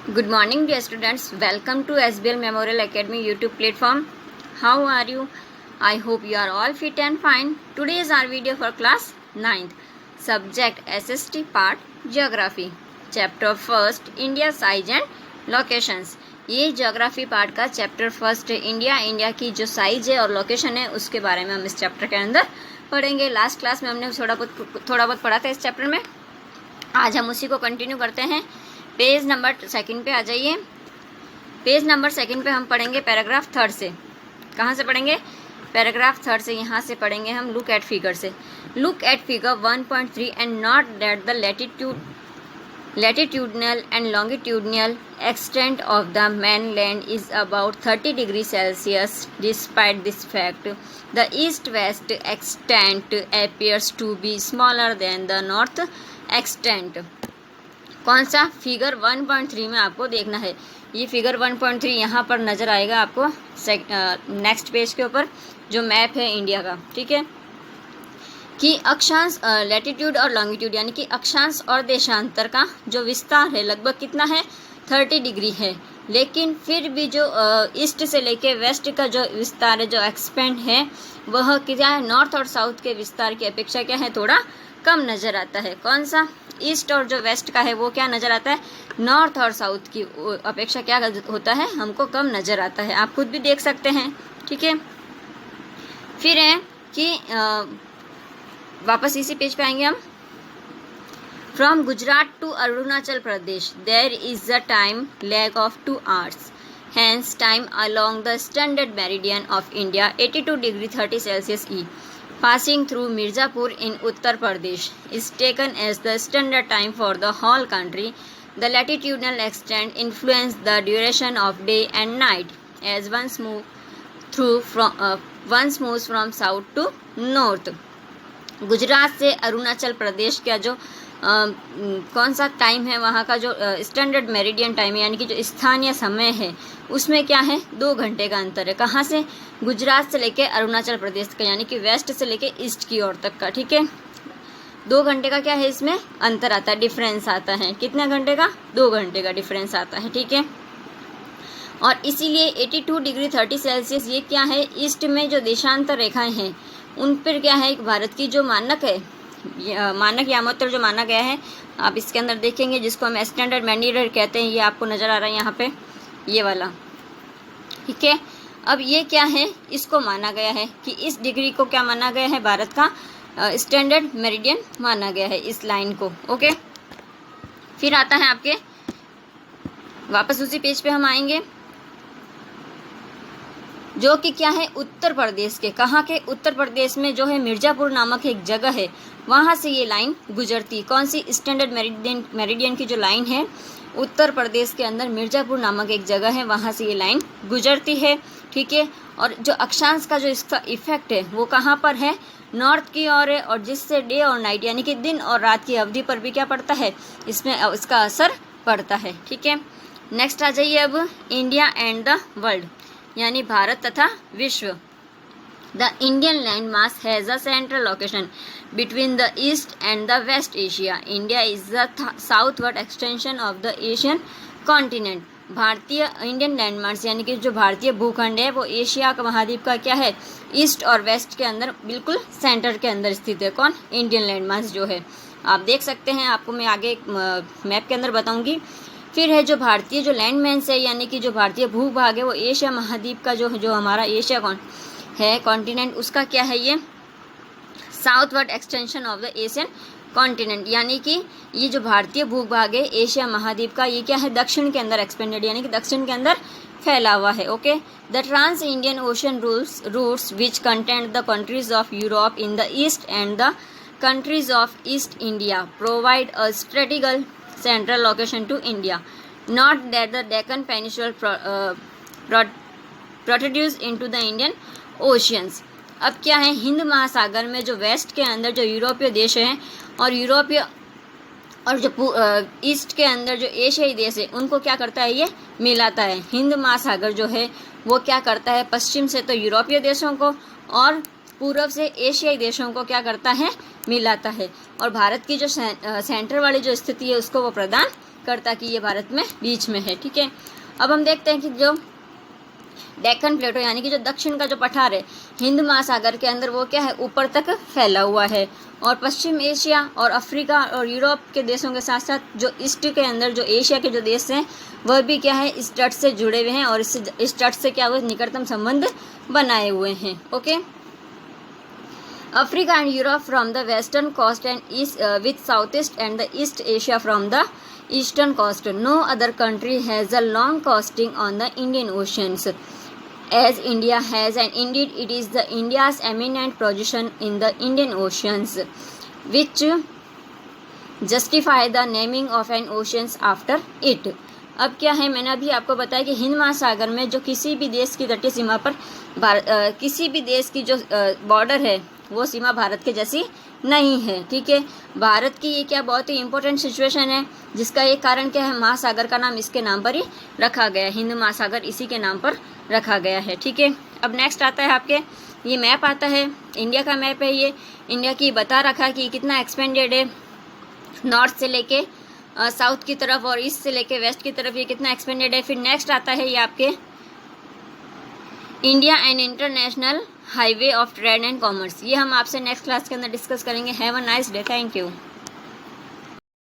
Good morning, dear students. Welcome to SBL Memorial Academy YouTube platform. How are you? I hope you are all fit and fine. Today is our video for class 9th. Subject SST Part Geography. Chapter 1st India Size and Locations. ये geography part का chapter first India की जो size है और location है उसके बारे में हम इस चैप्टर के अंदर पढ़ेंगे। लास्ट क्लास में हमने थोड़ा बहुत पढ़ा था इस चैप्टर में। आज हम उसी को कंटिन्यू करते हैं। पेज नंबर 2 पे आ जाइए। पेज नंबर 2 पे हम पढ़ेंगे पैराग्राफ 3 से। कहाँ से पढ़ेंगे? पैराग्राफ 3 से। यहाँ से पढ़ेंगे हम लुक एट फिगर से। Look at figure 1.3 and note that the latitudinal and longitudinal extent of the mainland is about 30 degrees Celsius. Despite this fact, the east-west extent appears to be smaller than the north extent. कौन सा? Figure 1.3 में आपको देखना है। ये figure 1.3 यहाँ पर नज़र आएगा आपको नेक्स्ट पेज के ऊपर, जो मैप है इंडिया का। ठीक है, कि अक्षांश लैटिट्यूड और लॉन्गिट्यूड यानी कि अक्षांश और देशांतर का जो विस्तार है लगभग कितना है? 30 डिग्री है। लेकिन फिर भी जो ईस्ट से लेके वेस्ट का जो विस्तार है, जो एक्सपेंड है, वह क्या है? नॉर्थ और साउथ के विस्तार की अपेक्षा क्या है? थोड़ा कम नज़र आता है। कौन सा? ईस्ट और जो वेस्ट का है वो क्या नज़र आता है? नॉर्थ और साउथ की अपेक्षा क्या होता है? हमको कम नज़र आता है। आप खुद भी देख सकते हैं। ठीक है, फिर है कि वापस इसी पेज पे आएंगे हम। From Gujarat to Arunachal Pradesh there is a time lag of 2 hours. Hence, time along the standard meridian of India 82 degree 30 Celsius E. Passing through Mirzapur in Uttar Pradesh is taken as the standard time for the whole country. The latitudinal extent influence the duration of day and night as one moves from south to north. Gujarat से अरुणाचल प्रदेश का जो कौन सा time है, वहाँ का जो standard meridian time है यानी कि जो स्थानीय समय है, उसमें क्या है? 2 घंटे का अंतर है। कहाँ से? गुजरात से लेके अरुणाचल प्रदेश का, यानी कि वेस्ट से लेके ईस्ट की ओर तक का। ठीक है, 2 घंटे का क्या है? इसमें अंतर आता है, डिफरेंस आता है। कितने घंटे का? 2 घंटे का डिफरेंस आता है। ठीक है, और इसीलिए 82 डिग्री 30 सेल्सियस ये क्या है? ईस्ट में जो देशांतर रेखाएं हैं उन पर क्या है? भारत की जो मानक है, मानक यामोत्तर जो माना गया है, आप इसके अंदर देखेंगे, जिसको हम स्टैंडर्ड मेरिडियन कहते हैं। ये आपको नज़र आ रहा है यहाँ पे, ये वाला। ठीक है, अब ये क्या है? इसको माना गया है कि इस डिग्री को क्या माना गया है? भारत का स्टैंडर्ड मेरिडियन माना गया है, इस लाइन को। ओके, फिर आता है आपके, वापस उसी पेज पे हम आएंगे, जो कि क्या है? उत्तर प्रदेश के। कहाँ के? उत्तर प्रदेश में जो है मिर्ज़ापुर नामक एक जगह है, वहाँ से ये लाइन गुजरती। कौन सी? स्टैंडर्ड मेरिडियन की जो लाइन है, उत्तर प्रदेश के अंदर मिर्ज़ापुर नामक एक जगह है, वहाँ से ये लाइन गुजरती है। ठीक है, और जो अक्षांश का जो इसका इफेक्ट है वो कहाँ पर है? नॉर्थ की ओर है, और जिससे डे और नाइट यानी कि दिन और रात की अवधि पर भी क्या पड़ता है? इसमें इसका असर पड़ता है। ठीक है, नेक्स्ट आ जाइए अब, इंडिया एंड द वर्ल्ड यानी भारत तथा विश्व। The Indian land mass has a central location between the east and the west Asia. India is the southward extension of the Asian continent. भारतीय इंडियन लैंड मास यानी कि जो भारतीय भूखंड है वो एशिया का महाद्वीप का क्या है? ईस्ट और वेस्ट के अंदर बिल्कुल सेंटर के अंदर स्थित है। कौन? इंडियन लैंड मास जो है, आप देख सकते हैं। आपको मैं आगे मैप के अंदर बताऊंगी। फिर है जो भारतीय जो लैंड मैंस है यानी कि जो भारतीय भूभाग है वो एशिया महाद्वीप का जो हमारा एशिया है कॉन्टिनेंट, उसका क्या है? ये southward extension of the Asian continent, यानी कि ये जो भारतीय भूभाग है एशिया महाद्वीप का, ये क्या है? दक्षिण के अंदर एक्सपेंडेड यानी कि दक्षिण के अंदर फैला हुआ है। Okay, the trans Indian ocean routes which content the countries of Europe in the east and the countries of east India provide a strategical central location to India. Not that the Deccan Peninsula protrudes into the Indian Oceans. अब क्या है? हिंद महासागर में जो waste के अंदर जो यूरोपीय देश हैं और यूरोपीय और जो ईस्ट के अंदर जो एशियाई देश है उनको क्या करता है? ये मिलाता है। हिंद महासागर जो है वो क्या करता है? पश्चिम से तो यूरोपीय देशों को और पूर्व से एशियाई देशों को क्या करता है? मिलाता है। और भारत की जो सेंटर वाली जो स्थिति है उसको वो प्रदान करता कि ये भारत में बीच में है। ठीक है, अब हम देखते हैं कि जो डेक्कन प्लेटो यानी कि जो दक्षिण का जो पठार है हिंद महासागर के अंदर, वो क्या है, ऊपर तक फैला हुआ है। और पश्चिम एशिया और अफ्रीका और यूरोप के देशों के साथ साथ जो ईस्ट के अंदर जो एशिया के जो देश हैं वह भी क्या है, इस तट से जुड़े हुए हैं और इस तट से क्या हुए, निकटतम संबंध बनाए हुए हैं। Okay, Africa and Europe from the western coast and east with south east and the east Asia from the eastern coast. No other country has a long costing on the Indian oceans as India has, and indeed it is the India's eminent position in the Indian oceans which justify the naming of an oceans after it। अब क्या है, मैंने अभी आपको बताया कि हिंद महासागर में जो किसी भी देश की तटीय सीमा पर किसी भी देश की जो बॉर्डर है वो सीमा भारत के जैसी नहीं है। ठीक है, भारत की ये क्या बहुत ही इंपॉर्टेंट सिचुएशन है, जिसका एक कारण क्या है, महासागर का नाम इसके नाम पर ही रखा गया, हिंद महासागर इसी के नाम पर रखा गया है। ठीक है, अब नेक्स्ट आता है आपके ये मैप आता है, इंडिया का मैप है। ये इंडिया की बता रखा है कि कितना एक्सपेंडेड है, नॉर्थ से लेके साउथ की तरफ और ईस्ट से लेके वेस्ट की तरफ ये कितना एक्सपेंडेड है। फिर नेक्स्ट आता है ये आपके India and international highway of trade and commerce. ये हम आपसे नेक्स्ट क्लास के अंदर डिस्कस करेंगे। Have a nice day, thank you.